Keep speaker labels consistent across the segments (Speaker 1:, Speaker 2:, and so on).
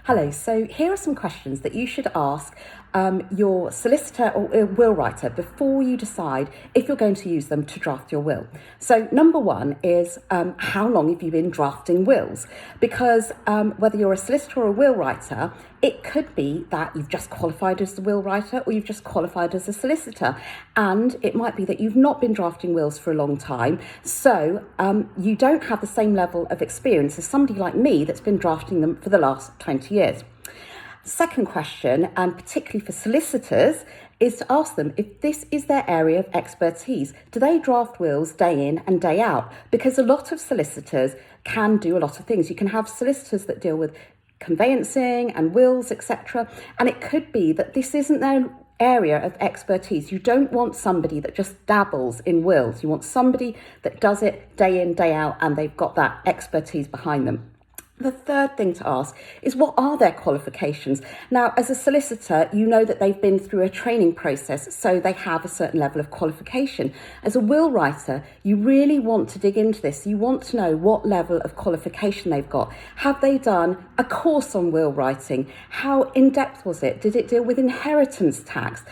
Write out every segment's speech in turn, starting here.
Speaker 1: Hello, so here are some questions that you should ask your solicitor or will writer before you decide if you're going to use them to draft your will. So number one is how long have you been drafting wills? Because whether you're a solicitor or a will writer, it could be that you've just qualified as a will writer or you've just qualified as a solicitor. And it might be that you've not been drafting wills for a long time. So you don't have the same level of experience as somebody like me that's been drafting them for the last 20 years. Second question, and particularly for solicitors, is to ask them if this is their area of expertise. Do they draft wills day in and day out? Because a lot of solicitors can do a lot of things. You can have solicitors that deal with conveyancing and wills, etc. And it could be that this isn't their area of expertise. You don't want somebody that just dabbles in wills. You want somebody that does it day in, day out, and they've got that expertise behind them. The third thing to ask is, what are their qualifications? Now, as a solicitor, you know that they've been through a training process, so they have a certain level of qualification. As a will writer, you really want to dig into this. You want to know what level of qualification they've got. Have they done a course on will writing? How in-depth was it? Did it deal with inheritance tax?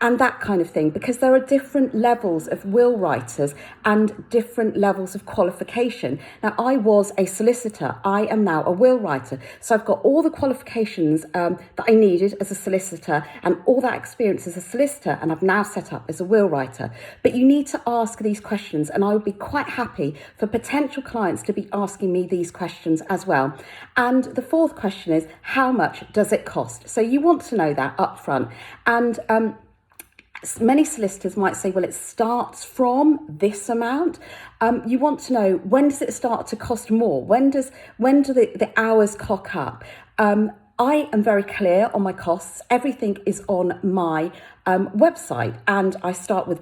Speaker 1: And that kind of thing, because there are different levels of will writers and different levels of qualification. Now, I was a solicitor. I am now a will writer. So I've got all the qualifications that I needed as a solicitor and all that experience as a solicitor, and I've now set up as a will writer. But you need to ask these questions, and I would be quite happy for potential clients to be asking me these questions as well. And the fourth question is, how much does it cost? So you want to know that up front. And many solicitors might say, well, it starts from this amount. You want to know, when does it start to cost more? When do the hours clock up? I am very clear on my costs. Everything is on my website, and I start with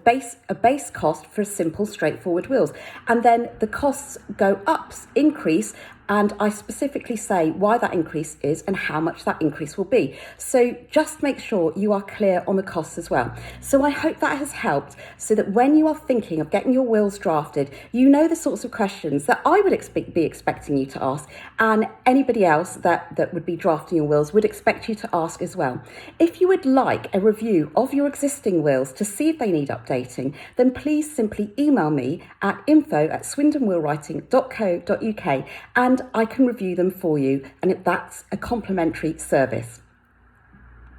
Speaker 1: a base cost for simple, straightforward wills. And then the costs go up, increase, and I specifically say why that increase is and how much that increase will be. So just make sure you are clear on the costs as well. So I hope that has helped, so that when you are thinking of getting your wills drafted, you know the sorts of questions that I would be expecting you to ask, and anybody else that would be drafting your wills would expect you to ask as well. If you would like a review of your existing wills to see if they need updating, then please simply email me at info@swindonwillwriting.co.uk, and I can review them for you, and that's a complimentary service.